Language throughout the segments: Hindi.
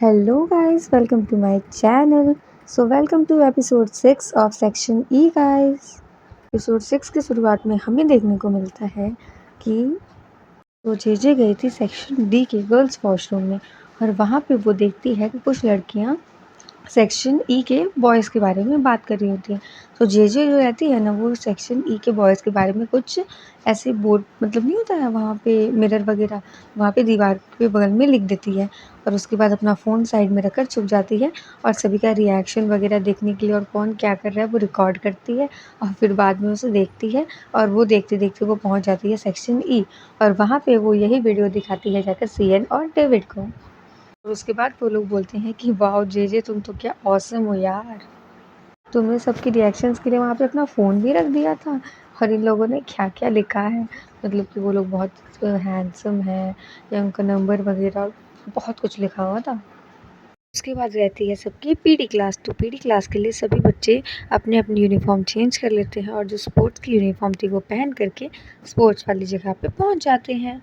Hello guys, welcome to my channel. So welcome to episode 6 of section E guys. Episode 6 की शुरुआत में हमें देखने को मिलता है कि वो जेजे गई थी सेक्शन डी के गर्ल्स वॉशरूम में और वहाँ पे वो देखती है कि कुछ लड़कियाँ सेक्शन ई के बॉयज़ के बारे में बात कर रही होती हैं। तो जेजे जो रहती है ना वो सेक्शन ई के बॉयज़ के बारे में कुछ ऐसे बोर्ड मतलब नहीं होता है वहाँ पे मिरर वगैरह वहाँ पे दीवार के बगल में लिख देती है और उसके बाद अपना फ़ोन साइड में रखकर छुप जाती है और सभी का रिएक्शन वगैरह देखने के लिए और कौन क्या कर रहा है वो रिकॉर्ड करती है और फिर बाद में उसे देखती है और वो देखते-देखते वो पहुँच जाती है सेक्शन ई और वहाँ पे वो यही वीडियो दिखाती है जाकर सीएन और डेविड को। और उसके बाद वो लोग बोलते हैं कि वाओ जेजे तुम तो क्या ऑसम हो यार, तुमने सबके रिएक्शंस के लिए वहाँ पे अपना फ़ोन भी रख दिया था और इन लोगों ने क्या क्या लिखा है मतलब कि वो लोग बहुत हैंडसम है या उनका नंबर वगैरह बहुत कुछ लिखा हुआ था। उसके बाद रहती है सबकी पीटी क्लास। तो पीटी क्लास के लिए सभी बच्चे अपने अपनी यूनिफॉर्म चेंज कर लेते हैं और जो स्पोर्ट्स की यूनिफॉर्म थी वो पहन करके स्पोर्ट्स वाली जगह पे पहुँच जाते हैं।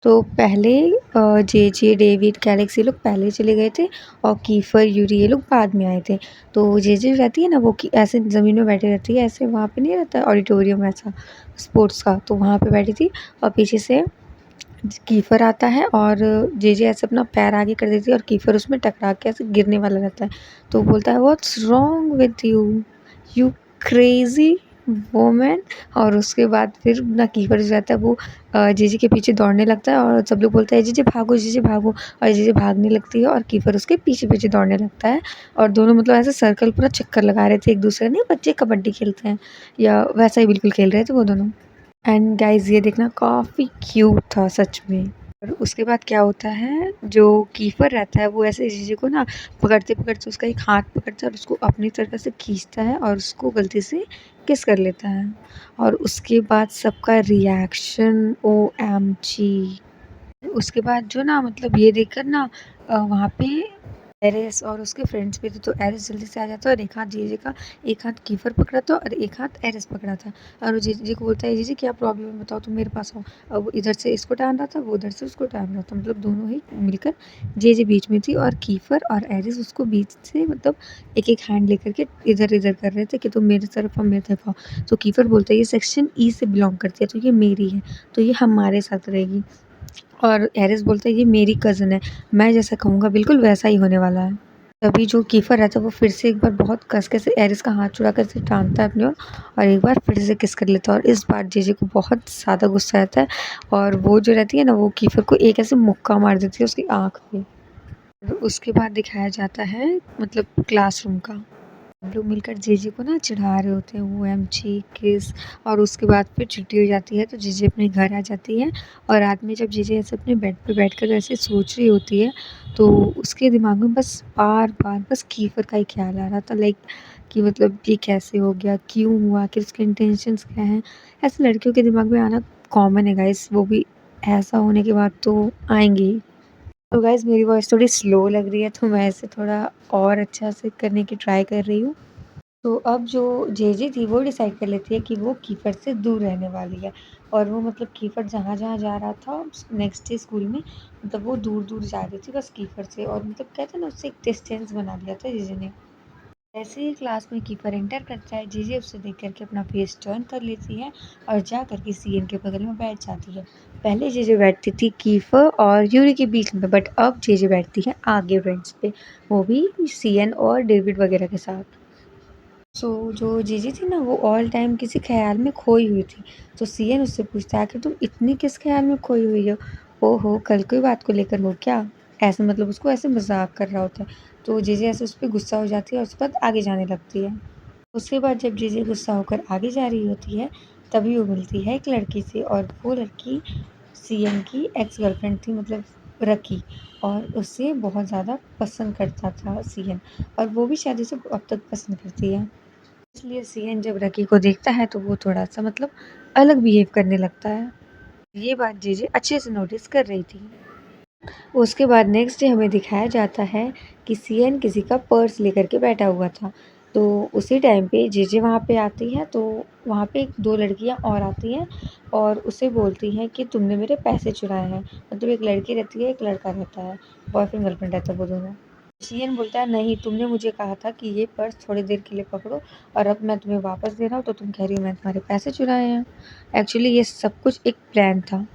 तो पहले जेजे, डेविड, कैलेक्स ये लोग पहले चले गए थे और कीफ़र, यूरी ये लोग बाद में आए थे। तो जेजे रहती है ना वो कि ऐसे ज़मीन में बैठी रहती है, ऐसे वहाँ पे नहीं रहता ऑडिटोरियम ऐसा स्पोर्ट्स का, तो वहाँ पे बैठी थी और पीछे से कीफ़र आता है और जेजे ऐसे अपना पैर आगे कर देती है और कीफ़र उसमें टकरा के ऐसे गिरने वाला रहता है। तो बोलता है what's wrong with you, you crazy woman. और उसके बाद फिर ना कीपर जो रहता है वो जीजी के पीछे दौड़ने लगता है और सब लोग बोलते हैं जीजी भागो और जीजी भागने लगती है और कीपर उसके पीछे पीछे दौड़ने लगता है और दोनों मतलब ऐसे सर्कल पूरा चक्कर लगा रहे थे एक दूसरे नहीं बच्चे कबड्डी खेलते हैं या वैसा ही बिल्कुल खेल रहे थे वो दोनों। एंड गाइस ये देखना काफ़ी क्यूट था सच में। और उसके बाद क्या होता है जो कीपर रहता है वो ऐसे जीजे को ना पकड़ते पकड़ते उसका एक हाथ पकड़ता है और उसको अपनी तरफ से खींचता है और उसको गलती से किस कर लेता है और उसके बाद सबका रिएक्शन ओ एम जी। उसके बाद जो ना मतलब ये देखकर ना वहाँ पे एरिस और उसके फ्रेंड्स भी थे तो एरिस जल्दी से आ जाता है और एक हाथ जीजे का एक हाथ कीफर पकड़ा था और एक हाथ एरिस पकड़ा था और वो जीजे को बोलता है जीजे क्या प्रॉब्लम है बताओ तुम मेरे पास आओ। और वो इधर से इसको टान रहा था वो उधर से उसको टान रहा था मतलब दोनों ही मिलकर जेजे बीच में थी और कीफर और एरिस उसको बीच से मतलब एक एक हैंड लेकर के इधर इधर कर रहे थे कि तुम मेरी तरफ आओ मेरी तरफ आओ। तो कीफर बोलता है ये सेक्शन ई से बिलोंग करती है तो ये मेरी है तो ये हमारे साथ रहेगी और एरिस बोलता है ये मेरी कज़न है, मैं जैसा कहूँगा बिल्कुल वैसा ही होने वाला है। तभी जो कीफ़र रहता है वो फिर से एक बार बहुत कस के से एरिस का हाथ छुड़ा कर से टानता है अपनी ओर और एक बार फिर से किस कर लेता है और इस बार जेजे को बहुत ज़्यादा गुस्सा आता है और वो जो रहती है ना वो कीफ़र को एक ऐसे मुक्का मार देती है उसकी आँख पे। और उसके बाद दिखाया जाता है मतलब क्लासरूम का। सब लोग मिलकर जीजी को ना चिढ़ा रहे होते हैं वो एमची किस और उसके बाद फिर छुट्टी हो जाती है तो जीजी अपने घर आ जाती है और रात में जब जीजी ऐसे अपने बेड पे बैठकर ऐसे सोच रही होती है तो उसके दिमाग में बस बार बार बस कीफर का ही ख्याल आ रहा था लाइक कि मतलब ये कैसे हो गया क्यों हुआ कि उसके इंटेंशंस क्या हैं। ऐसे लड़कियों के दिमाग में आना कॉमन है गाइस वो भी ऐसा होने के बाद तो आएंगे ही। तो गाइस मेरी वॉइस थोड़ी स्लो लग रही है तो मैं इसे थोड़ा और अच्छा से करने की ट्राई कर रही हूँ। तो अब जो जेजे थी वो डिसाइड कर लेती है कि वो कीफर से दूर रहने वाली है और वो मतलब कीफर जहाँ जहाँ जा रहा था नेक्स्ट डे स्कूल में मतलब वो दूर दूर जा रही थी बस कीफर से और मतलब कहते हैं ना उससे एक डिस्टेंस बना लिया था जीजे ने। ऐसे ही क्लास में कीपर एंटर करता है जीजे उससे देख करके अपना फेस टर्न कर लेती है और जा करके सीएन के बगल में बैठ जाती है। पहले जेजे बैठती थी कीफर और यूरी के बीच में बट अब जेजे बैठती है आगे बेंच पे वो भी सीएन और डेविड वगैरह के साथ। जो जीजी थी ना वो ऑल टाइम किसी ख़्याल में खोई हुई थी। तो सीएन उससे पूछता है आखिर तुम इतनी किस ख़्याल में खोई हुई हो? ओहो! कल की बात को लेकर हो क्या? ऐसे मतलब उसको ऐसे मज़ाक कर रहा होता है। तो जीजी ऐसे उस पे गुस्सा हो जाती है और उसके बाद आगे जाने लगती है। उसके बाद जब जीजी गुस्सा होकर आगे जा रही होती है, तभी वो मिलती है एक लड़की से और वो लड़की सीएन की एक्स गर्लफ्रेंड थी मतलब रकी और उसे बहुत ज़्यादा पसंद करता था सीएन और वो भी शायद उसे अब तक पसंद करती है। इसलिए सीएन जब रकी को देखता है तो वो थोड़ा-सा मतलब अलग बिहेव करने लगता है। ये बात जीजी अच्छे से नोटिस कर रही थी। उसके बाद नेक्स्ट डे हमें दिखाया जाता है कि सीएन किसी का पर्स लेकर के बैठा हुआ था। तो उसी टाइम पे जेजे वहाँ पे आती है, तो वहाँ पे 2 लड़कियाँ और आती हैं और उसे बोलती हैं कि तुमने मेरे पैसे चुराए हैं। मतलब एक लड़की रहती है, एक लड़का रहता है, बॉयफ्रेंड गर्लफ्रेंड रहता है वो दोनों। शियन बोलता है नहीं, तुमने मुझे कहा था कि ये पर्स थोड़ी देर के लिए पकड़ो और अब मैं तुम्हें वापस दे रहा हूँ, तो तुम कह रही हो मैंने तुम्हारे पैसे चुराए हैं। एक्चुअली ये सब कुछ एक प्लान था।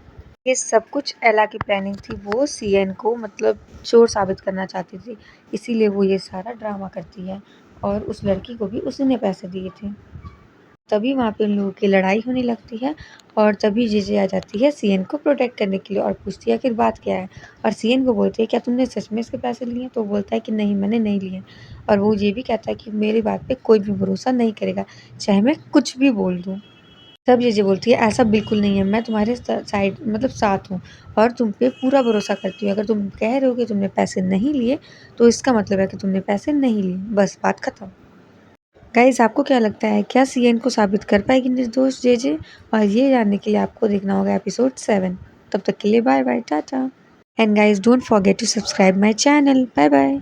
ये सब कुछ एला की प्लानिंग थी। वो सीएन को मतलब चोर साबित करना चाहती थी, इसीलिए वो ये सारा ड्रामा करती है और उस लड़की को भी उसी ने पैसे दिए थे। तभी वहाँ पे उन लोगों की लड़ाई होने लगती है और तभी जेजे आ जाती है सीएन को प्रोटेक्ट करने के लिए और पूछती है आखिर बात क्या है। और सीएन को बोलती है क्या तुमने सच में इसके पैसे लिए? तो वो बोलता है कि नहीं, मैंने नहीं लिए। और वो ये भी कहता है कि मेरी बात पे कोई भी भरोसा नहीं करेगा, चाहे मैं कुछ भी बोल दूँ। तब जेजे बोलती है ऐसा बिल्कुल नहीं है, मैं तुम्हारे साइड मतलब साथ हूँ और तुम पे पूरा भरोसा करती हूँ। अगर तुम कह रहे हो कि तुमने पैसे नहीं लिए, तो इसका मतलब है कि तुमने पैसे नहीं लिए, बस बात खत्म। गाइस, आपको क्या लगता है, क्या सीएन को साबित कर पाएगी निर्दोष जेजे? और ये जानने के लिए आपको देखना होगा एपिसोड 7। तब तक के लिए बाय बाय, टाटा। And guys, don't forget to subscribe my channel. Bye bye.